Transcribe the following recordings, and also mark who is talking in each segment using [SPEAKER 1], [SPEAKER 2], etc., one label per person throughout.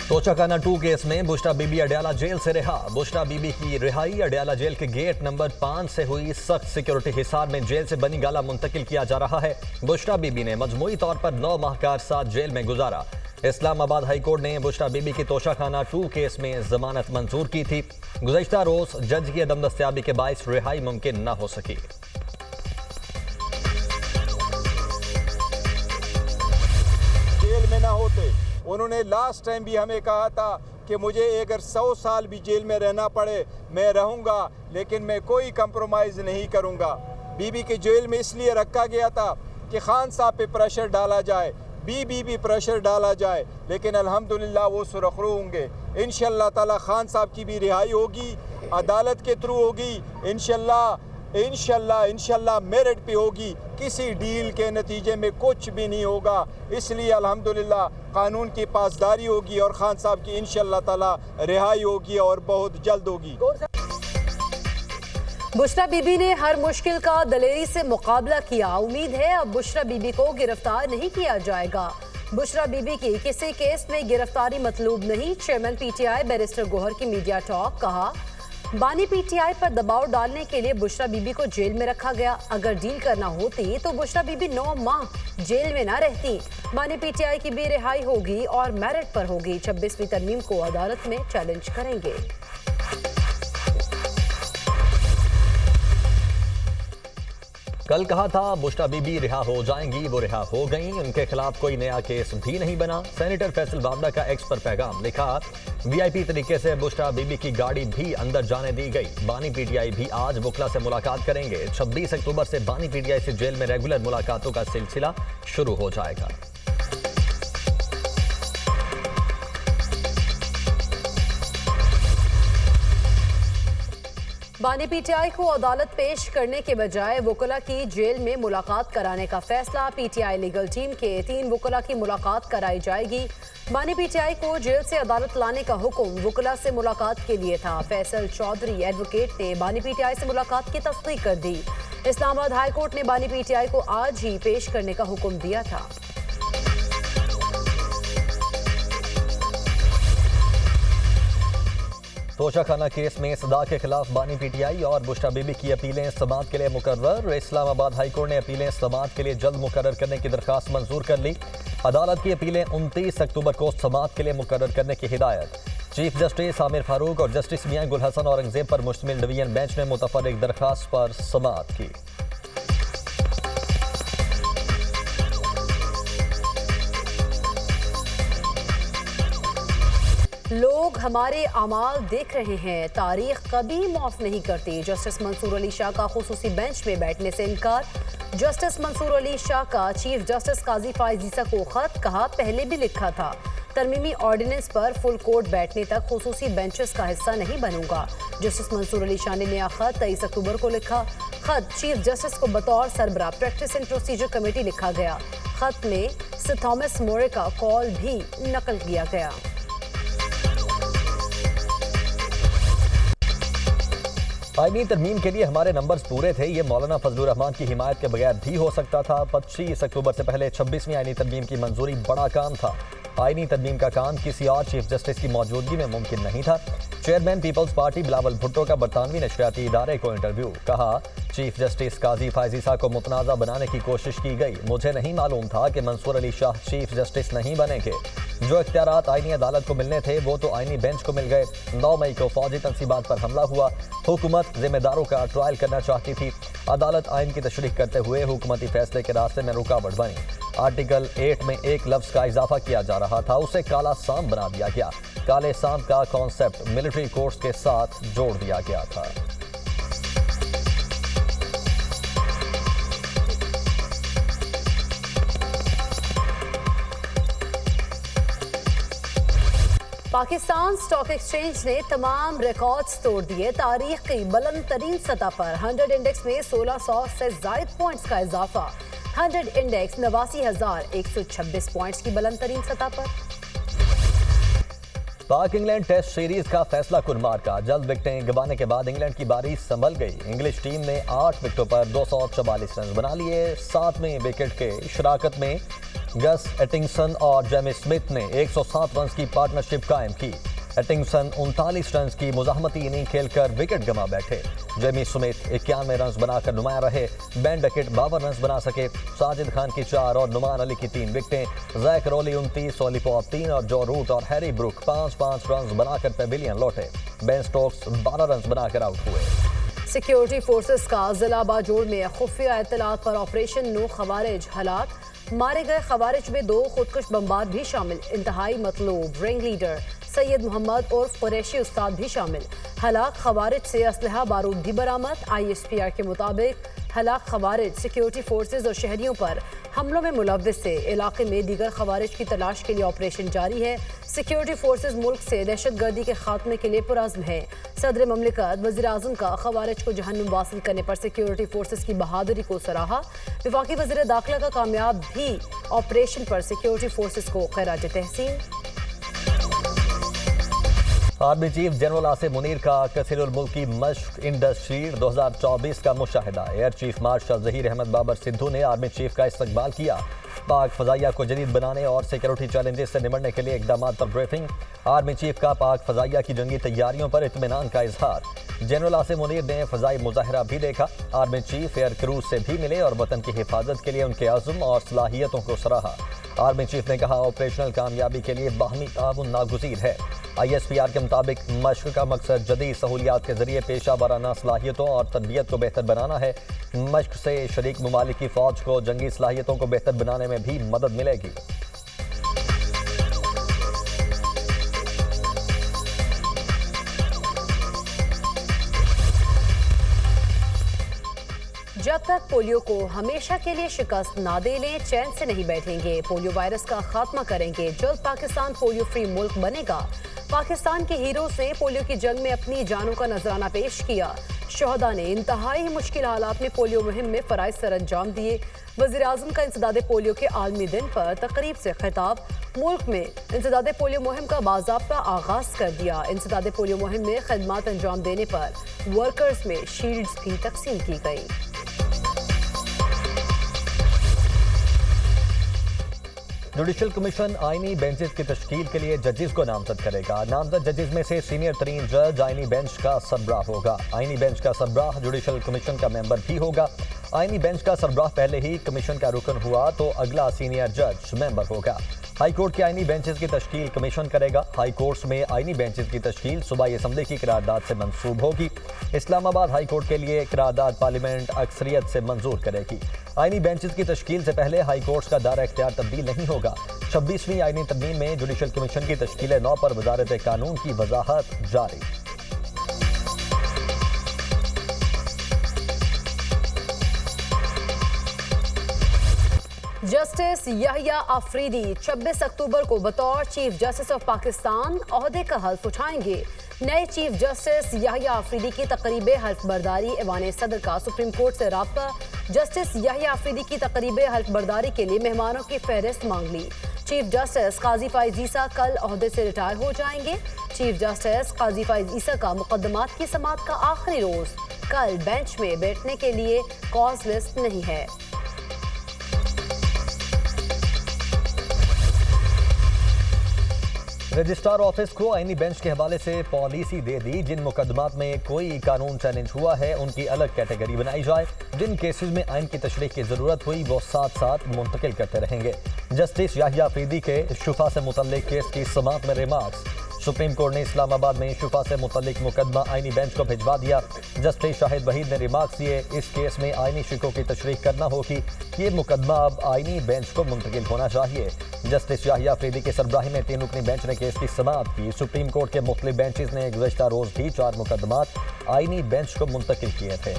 [SPEAKER 1] Toshakhana 2 case में Bushra Bibi Adiala jail से रिहा। बुशरा बीबी की रिहाई अडयाला जेल के गेट नंबर 5 से हुई। सख्त सिक्योरिटी हिसार में जेल से बनी गाला मुंतकिल किया जा रहा है। बुशरा बीबी ने मजमूई तौर पर 9 माह का अरसा जेल में गुजारा। इस्लामाबाद हाई कोर्ट ने बुशरा बीबी की तोशाखाना 2 केस में जमानत मंजूर की थी। गुज़श्ता रोज जज की अदम दस्तयाबी के बायस रिहाई मुमकिन न हो सकी।
[SPEAKER 2] जेल में ना होते, उन्होंने लास्ट टाइम भी हमें कहा था कि मुझे अगर 100 साल भी जेल में रहना पड़े मैं रहूंगा, लेकिन मैं कोई कंप्रोमाइज़ नहीं करूंगा। बीबी के जेल में इसलिए रखा गया था कि खान साहब पे प्रेशर डाला जाए, बीबी भी प्रेशर डाला जाए, लेकिन अल्हम्दुलिल्लाह वो सुरखरू होंगे। इंशाअल्लाह ताला खान साहब की भी रिहाई होगी, अदालत के थ्रू होगी, इंशाअल्लाह मेरिट पे होगी। किसी डील के नतीजे में कुछ भी नहीं होगा, इसलिए अल्हम्दुलिल्लाह कानून की पासदारी होगी और खान साहब की इंशाअल्लाह ताला रिहाई होगी और बहुत जल्द होगी।
[SPEAKER 3] बुशरा बीबी ने हर मुश्किल का दलेरी से मुकाबला किया। उम्मीद है अब बुशरा बीबी को गिरफ्तार नहीं किया जाएगा। बुशरा बीबी की किसी केस में गिरफ्तारी मतलूब नहीं। चेयरमैन पीटीआई बैरिस्टर गोहर की मीडिया टॉक। कहा, बानी पीटीआई पर दबाव डालने के लिए बुशरा बीबी को जेल में रखा गया। अगर डील करना होती तो बुशरा बीबी 9 माह जेल में ना रहती। बानी पीटीआई की भी रिहाई होगी और मेरिट पर होगी। 26वीं तरमीम को अदालत में चैलेंज करेंगे।
[SPEAKER 1] कल कहा था बुशरा बीबी रिहा हो जाएंगी, वो रिहा हो गई। उनके खिलाफ कोई नया केस भी नहीं बना। सेनेटर फैसल बाबरा का एक्स पर पैगाम लिखा, वीआईपी तरीके से बुशरा बीबी की गाड़ी भी अंदर जाने दी गई। बानी पीटीआई भी आज वकला से मुलाकात करेंगे। 26 अक्टूबर से बानी पीटीआई से जेल में रेगुलर मुलाकातों का सिलसिला शुरू हो जाएगा।
[SPEAKER 3] बानी पीटीआई को अदालत पेश करने के बजाय वकला की जेल में मुलाकात कराने का फैसला। पीटीआई लीगल टीम के 3 वकला की मुलाकात कराई जाएगी। बानी पीटीआई को जेल से अदालत लाने का हुक्म वकला से मुलाकात के लिए था। फैसल चौधरी एडवोकेट ने बानी पीटीआई से मुलाकात की तस्दीक कर दी। इस्लामाबाद हाई कोर्ट ने बानी पीटीआई को आज ही पेश करने का हुक्म दिया था।
[SPEAKER 1] तोशाखाना केस में सदा के खिलाफ बानी पीटीआई और बुशरा बीबी की अपीलें समाअत के लिए मुकर्रर। इस्लामाबाद हाई कोर्ट ने अपीलें समाअत के लिए जल्द मुकर्रर करने की दरखास्त मंजूर कर ली। अदालत की अपीलें 29 अक्टूबर को समाअत के लिए मुकर्रर करने की हिदायत। चीफ जस्टिस आमिर फारूक और जस्टिस मियां गुल हसन औरंगजेब पर मुश्तमिल डिवीजन बेंच ने मुतफर्रिक दरखास्त पर समाअत की।
[SPEAKER 3] लोग हमारे अमाल देख रहे हैं, तारीख कभी माफ नहीं करती। जस्टिस मंसूर अली शाह का खुसूसी बेंच में बैठने से इनकार। जस्टिस मंसूर अली शाह का चीफ जस्टिस काजी फायज ईसा को खत। कहा, पहले भी लिखा था, तरमीमी ऑर्डिनेंस पर फुल कोर्ट बैठने तक खुसूसी बेंचेस का हिस्सा नहीं बनूंगा। जस्टिस मंसूर अली शाह ने नया खत 23 अक्टूबर को लिखा। खत चीफ जस्टिस को बतौर सरबराह प्रैक्टिस एंड प्रोसीजर कमेटी लिखा गया। खत में सर थॉमस मोरे का कॉल भी नकल किया गया।
[SPEAKER 1] आईनी तरमीम के लिए हमारे नंबर्स पूरे थे, ये मौलाना फजलुर रहमान की हिमायत के बगैर भी हो सकता था। 25 अक्टूबर से पहले 26वीं आईनी तरमीम की मंजूरी बड़ा काम था। आईनी तरमीम का काम किसी और चीफ जस्टिस की मौजूदगी में मुमकिन नहीं था। Chairman Peoples Party Bilawal Bhutto का बरतानवी नशरियाती इदारे को इंटरव्यू। कहा, चीफ जस्टिस काजी फायज ईसा को मुतनाज़ा बनाने की कोशिश की गई। मुझे नहीं मालूम था कि मंसूर अली शाह चीफ जस्टिस नहीं बनेंगे। जो इख्तियारात आईनी अदालत को मिलने थे वो तो आईनी बेंच को मिल गए। 9 मई को फौजी तनसीबात पर हमला हुआ। हुकूमत जिम्मेदारों का ट्रायल करना चाहती थी। अदालत आइन की तशरीह करते हुए हुकूमती फैसले के रास्ते में रुकावट बनी। आर्टिकल 8 में एक लफ्ज का इजाफा किया जा रहा था, उसे काला सांप बना दिया गया। काले सांप का कॉन्सेप्ट मिलिट्री कोर्स के साथ जोड़ दिया गया था।
[SPEAKER 3] पाकिस्तान स्टॉक एक्सचेंज ने तमाम रिकॉर्ड्स तोड़ दिए। तारीख की बुलंद तरीन सतह पर 100 इंडेक्स में 1600 से जायद पॉइंट्स का इजाफा। 100 इंडेक्स 89,126 पॉइंट्स की बुलंद तरीन सतह पर।
[SPEAKER 1] पाक इंग्लैंड टेस्ट सीरीज का फैसला कुन मार का। जल्द विकेटें गंवाने के बाद इंग्लैंड की बारी संभल गई। इंग्लिश टीम ने 8 विकेटों पर 244 रन बना लिए। 7वें विकेट के शराकत में गस एटिंगसन और जेमी स्मिथ ने 107 रन की पार्टनरशिप कायम की। एटिंगसन 39 रन की मुजाहमती इनिंग खेलकर विकेट गंवा बैठे। जेमी स्मिथ 91 रन बनाकर नुमाया रहे। बेन डकेट 52 रन बना सके। साजिद खान की 4 और नुमान अली की 3 विकेटें। जैक रोली 29, ओली पॉप 3 और जो रूट और हैरी ब्रुक 5-5 रन बनाकर पेविलियन लौटे। बेन स्टोक्स 12 रन बनाकर आउट हुए।
[SPEAKER 3] सिक्योरिटी फोर्सेस का जिला बाजोड़ में खुफिया इत्तलात पर ऑपरेशन नो खवारिज हालात। मारे गए खवारिज में 2 खुदकुश बमबार भी शामिल। इंतहाई मतलूब रिंग लीडर सैयद मोहम्मद उर्फ कुरैशी उस्ताद भी शामिल। हलाक खवारिज से असलहा बारूद भी बरामद। ISPR के मुताबिक हलाक खवारिज सिक्योरिटी फोर्सेज और शहरियों पर हमलों में मुलव्विस से इलाके में दीगर खवारिज की तलाश के लिए ऑपरेशन जारी है। सिक्योरिटी फोर्सेज मुल्क से दहशत गर्दी के खात्मे के लिए पुरज़्म है। सदर ममलिकत वज़ीर आज़म का खवारिज को जहन्नुम वासिल करने पर सिक्योरिटी फोर्सेज की बहादुरी को सराहा। वफाकी वज़ीर दाखिला का कामयाब भी ऑपरेशन पर सिक्योरिटी फोर्सेज को खैराज तहसीन।
[SPEAKER 1] Army chief general Asim Munir का कसीरुल मुल्की मश्क इंडस्ट्री 2024 का मुशाहिदा। Air chief marshal Zaheer Ahmed Babar Sidhu ने आर्मी चीफ का इस्तकबाल किया। पाक फ़ज़ाइया को जदीद बनाने और सिक्योरिटी चैलेंजेस से निपटने के लिए इक़दाम पर ब्रीफिंग। आर्मी चीफ का पाक फ़ज़ाइया की जंगी तैयारियों पर इत्मीनान का इजहार। जनरल आसिम मुनीर ने फ़ज़ाई मुजाहरा भी देखा। आर्मी चीफ एयर क्रूज से भी मिले और वतन की हिफाजत के लिए उनके अज़्म और सलाहियतों को सराहा। आर्मी चीफ ने कहा, ऑपरेशनल कामयाबी के लिए बाहमी ताउन नागुज़ीर है। ISPR के मुताबिक मश्क का मकसद जदीद सहूलियात के जरिए पेशा वाराना सलाहियतों और तरबियत को बेहतर बनाना है। मश्क से शरीक ममालिक की फ़ौज को जंगी सलाहियतों को बेहतर बनाने में भी मदद मिलेगी।
[SPEAKER 3] जब तक पोलियो को हमेशा के लिए शिकस्त ना दे लें, चैन से नहीं बैठेंगे। पोलियो वायरस का खात्मा करेंगे। जल्द पाकिस्तान पोलियो फ्री मुल्क बनेगा। पाकिस्तान के हीरोज़ ने पोलियो की जंग में अपनी जानों का नजराना पेश किया। शोहदा ने इंतहाई मुश्किल हालात में पोलियो मुहिम में फराइज सर अंजाम दिए। वज़ीर आज़म का इंसदादे पोलियो के आलमी दिन पर तकरीब से खिताब। मुल्क में इंसदादे पोलियो मुहिम का बाज़ाब्ता आगाज कर दिया। इंसदादे पोलियो मुहिम में खिदमत अंजाम देने पर वर्कर्स में शील्ड्स भी तकसीम की गई।
[SPEAKER 1] जुडिशल कमीशन आईनी बेंचेस की तश्कील के लिए जजेस को नामजद करेगा। नामजद जजेस में से सीनियर तरीन जज आईनी बेंच का सरबराह होगा। आईनी बेंच का सरबराह जुडिशल कमीशन का मेंबर भी होगा। आईनी बेंच का सरबराह पहले ही कमीशन का रुकन हुआ तो अगला सीनियर जज मेंबर होगा। हाई कोर्ट के आईनी बेंचेस की तश्कील कमीशन करेगा। हाई कोर्ट्स में आईनी बेंचेस की तश्कील सूबाई असम्बली की करारदाद से मंसूब होगी। इस्लामाबाद हाई कोर्ट के लिए करारदाद पार्लियामेंट अक्सरियत से मंजूर करेगी। आईनी बेंचेस की तश्कील से पहले हाई कोर्ट्स का दायरा इख्तियार तब्दील नहीं होगा। 26वीं आईनी तरमीम में जुडिशल कमीशन की तश्कील नौ पर वजारत कानून की वजाहत जारी।
[SPEAKER 3] जस्टिस याहिया आफरीदी 26 अक्टूबर को बतौर चीफ जस्टिस ऑफ पाकिस्तान ओहदे का हल्फ उठाएंगे। नए चीफ जस्टिस याहिया आफरीदी की तकरीब हल्फ बर्दारी ऐवान सदर का सुप्रीम कोर्ट से राब्ता। जस्टिस याहिया आफरीदी की तकरीब हल्फ बर्दारी के लिए मेहमानों की फहरिस्त मांग ली। चीफ जस्टिस काजी फाइज ईसा कल ओहदे से रिटायर हो जाएंगे। चीफ जस्टिस काजी फाइज ईसा का मुकदमात की समाअत का आखिरी रोज कल बेंच में बैठने के लिए कॉज लिस्ट नहीं है।
[SPEAKER 1] रजिस्ट्रार ऑफिस को आईनी बेंच के हवाले से पॉलिसी दे दी। जिन मुकदमात में कोई कानून चैलेंज हुआ है उनकी अलग कैटेगरी बनाई जाए। जिन केसेस में आइन की तशरीह की जरूरत हुई वो साथ साथ मुंतकिल करते रहेंगे। जस्टिस याहिया आफरीदी के शुफा से मुतल्लिक केस की समाअत में रिमार्क्स। सुप्रीम कोर्ट ने इस्लामाबाद में शुफा से मुतल्लिक मुकदमा आईनी बेंच को भिजवा दिया। जस्टिस शाहिद वहीद ने रिमार्क्स दिए, इस केस में आईनी शिकों की तशरीह करना होगी। ये मुकदमा अब आईनी बेंच को मुंतकिल होना चाहिए। जस्टिस याहिया आफरीदी के सरबराही में 3 रुकनी बेंच ने केस की समाअत की। सुप्रीम कोर्ट के मुख्तलिफ बेंचेस ने गुज़श्ता रोज भी 4 मुकदमात आईनी बेंच को मुंतकिल किए थे।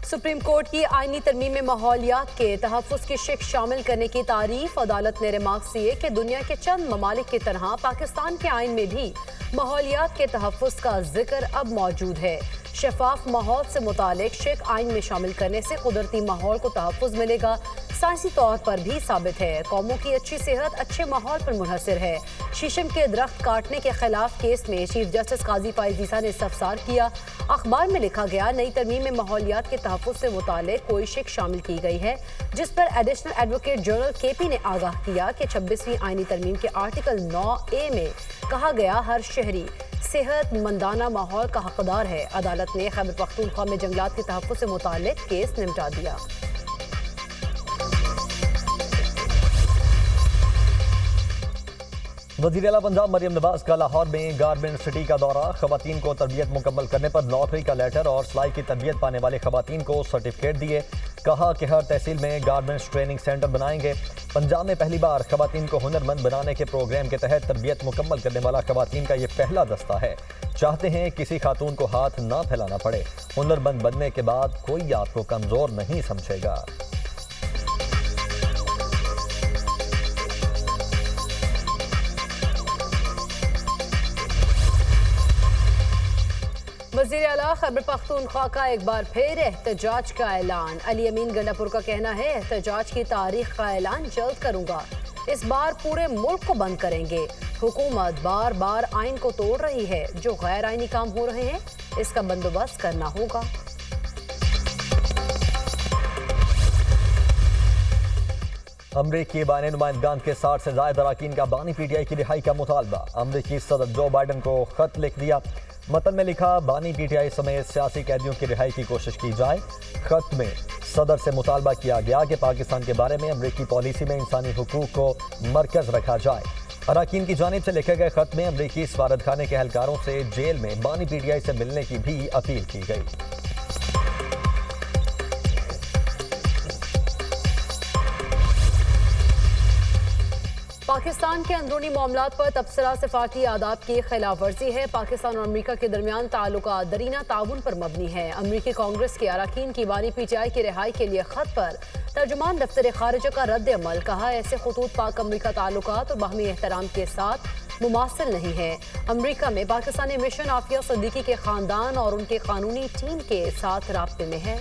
[SPEAKER 3] सुप्रीम कोर्ट की आईनी तरमीम में माहौलियात के तहफ़्फ़ुज़ की शिक शामिल करने की तारीफ। अदालत ने रिमार्क्स दिए कि दुनिया के चंद ममालिक की तरह पाकिस्तान के आइन में भी माहौलियात के तहफ़्फ़ुज़ का जिक्र अब मौजूद है। शफाफ माहौल से मुतालिक शिक आइन में शामिल करने से कुदरती माहौल को तहफ़्फ़ुज़ मिलेगा। साइंसी तौर पर भी साबित है। कौमों की अच्छी सेहत अच्छे माहौल पर मुनहसर है। शीशम के दरख्त काटने के खिलाफ केस में चीफ जस्टिस काजी फाइज ईसा ने इस्तफसार किया। अखबार में लिखा गया, नई तरमीम में माहौलियात के तहफ़्फ़ुज़ से मुताल्लिक़ कोई शिक शामिल की गई है, जिस पर एडिशनल एडवोकेट जनरल केपी ने आगाह किया कि 26वीं आईनी तरमीम के आर्टिकल 9A में कहा गया हर शहरी सेहतमंदाना माहौल का हकदार है। अदालत ने खैबर पख्तूनख्वा में जंगलात के तहफ़्फ़ुज़ से मुताल्लिक़ केस निपटा दिया।
[SPEAKER 1] वज़ीर आला पंजाब मरियम नवाज का लाहौर में गारमेंट सिटी का दौरा। खवातीन को तरबियत मुकम्मल करने पर नौकरी का लेटर और सिलाई की तरबियत पाने वाले खवातीन को सर्टिफिकेट दिए। कहा कि हर तहसील में गारमेंट्स ट्रेनिंग सेंटर बनाएंगे। पंजाब में पहली बार खवातीन को हुनरमंद बनाने के प्रोग्राम के तहत तरबियत मुकम्मल करने वाला खवातीन का ये पहला दस्ता है। चाहते हैं किसी खातून को हाथ ना फैलाना पड़े। हुनरमंद बनने के बाद कोई आपको कमज़ोर नहीं समझेगा।
[SPEAKER 3] वज़ीर आला खैबर पख्तूनख्वा का एक बार फिर एहतजाज का ऐलान। अली अमीन गंडापुर का कहना है, एहतजाज की तारीख का ऐलान जल्द करूंगा। इस बार पूरे मुल्क को बंद करेंगे। हुकूमत बार बार आइन को तोड़ रही है। जो गैर आइनी काम हो रहे हैं, इसका बंदोबस्त करना होगा।
[SPEAKER 1] अमरीकी बानी नुमाइंदगान के 60 से ज्यादा अरकान का बानी PTI की रिहाई का मुतालबा। अमरीकी सदर जो बाइडन को खत लिख दिया। मतन में लिखा, बानी PTI समेत सियासी कैदियों की रिहाई की कोशिश की जाए। खत में सदर से मुतालबा किया गया कि पाकिस्तान के बारे में अमरीकी पॉलिसी में इंसानी हुकूक को मरकज रखा जाए। अरकान की जानिब से लिखे गए खत में अमरीकी सफारतखाने के एहलकारों से जेल में बानी PTI से मिलने की भी अपील की गई।
[SPEAKER 3] पाकिस्तान के अंदरूनी मामलात पर तबसरा सिफारती आदाब की खिलाफ वर्जी है। पाकिस्तान और अमरीका के दरमियान ताल्लुकात दरीना ताउन पर मबनी है। अमरीकी कांग्रेस के अरकान की बानी PTI की रिहाई के लिए खत पर तर्जुमान दफ्तर खारिजा का रद्द अमल। कहा, ऐसे खतूत पाक अमरीका ताल्लुकात और बाहमी एहतराम के साथ मुमासिल नहीं है। अमरीका में पाकिस्तानी मिशन आफिया सदीकी के खानदान और उनके कानूनी टीम के साथ राब्ते में है।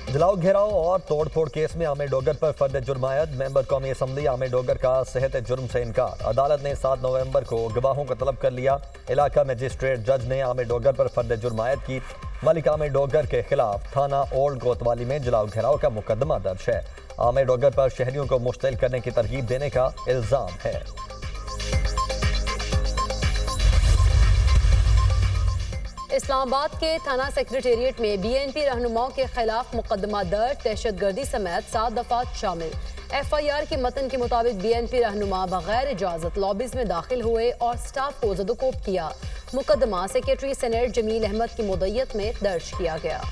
[SPEAKER 1] जलाओ घेराव और तोड़फोड़ केस में आमिर डोगर पर फर्द जुर्मायत। मेंबर कौमी असम्बली आमिर डोगर का सेहत जुर्म से इनकार। अदालत ने 7 नवंबर को गवाहों को तलब कर लिया। इलाका मजिस्ट्रेट जज ने आमिर डोगर पर फर्द जुर्मायत की। मलिक आमिर डोगर के खिलाफ थाना ओल्ड कोतवाली में जलाओ घेराव का मुकदमा दर्ज है। आमिर डोगर पर शहरियों को मुश्तिल करने की तरगीब देने का इल्जाम है।
[SPEAKER 3] इस्लामाबाद के थाना सेक्रेटेरिएट में BNP रहनुमाओं के खिलाफ मुकदमा दर्ज। दहशतगर्दी समेत 7 दफात शामिल। FIR के मतन के मुताबिक BNP रहनुमा बगैर इजाजत लॉबीज में दाखिल हुए और स्टाफ को ज़दोकोब किया। मुकदमा सेक्रेटरी सेनेट जमील अहमद की मुद्दत में दर्ज किया गया।